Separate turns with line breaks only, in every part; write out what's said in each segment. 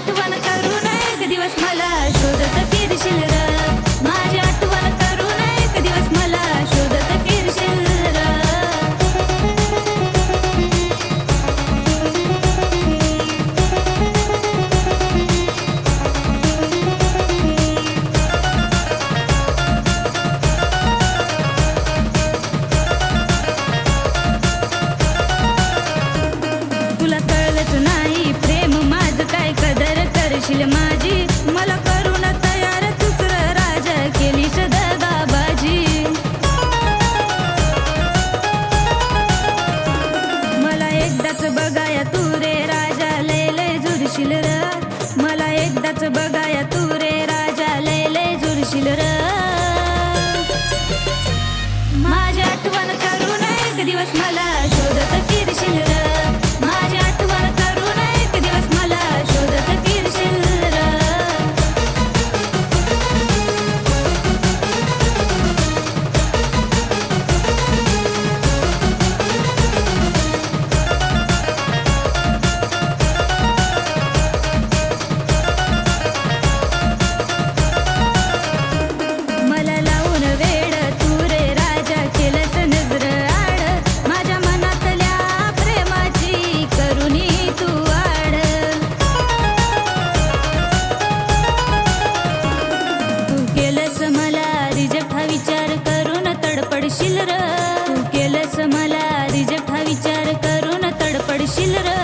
आठवण करून एक दिवस मला शोधत फिरशील र, माझी आठवण करून एक दिवस मला शोधत फिरशील र. तुला कळलंच नाही प्रेम माझं काय, कदर करशील माझी, मला करून तयार तूच र राजा केलीस दगाबाजी. मला एकदाच बघाया तू रे राजा लय लय जुरशील र, मला एकदाच बघाया तू रे राजा लय लय जुरशील र. माझी आठवण करून एक दिवस मला शोधत फिरशील र, माझी आठवण करून एक दिवस मला शोधत फिरशील र. मला लावून वेड तू रे राजा केलंस नजर आड, माझ्या मनातल्या प्रेमाची करुणी तू आड. तू केलंस मला रिजेक्ट हा विचार करून तडपडशील र, तू केलंस मला रिजेक्ट हा विचार करून तडपडशील र.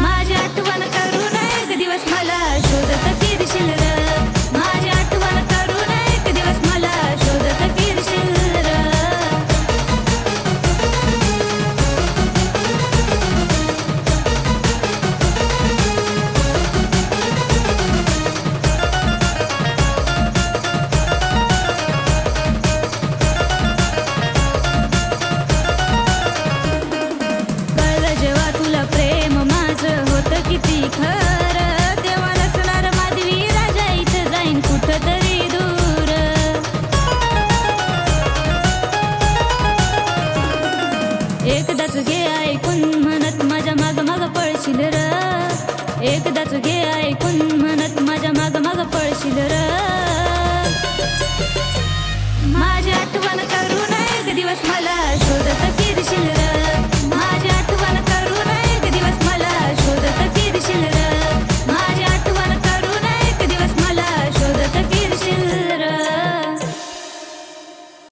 माझी आठवण करून एक दिवस मला शोधत फिरशील र, माझी आठवण करून एक दिवस मला शोधत फिरशील र. कळलं जेव्हा तुला प्रेम माझं होतं किती खरं, तेव्हा नसणार माधवी राजा इथं जाईन कुठं तरी दूर. एकदाच घे ऐकून म्हणत माझ्या माग माग पळशील र, एकदाच घे ऐकून म्हणत माझ्या माग माग पळशील र. माझी आठवण करून एक दिवस मला शोधत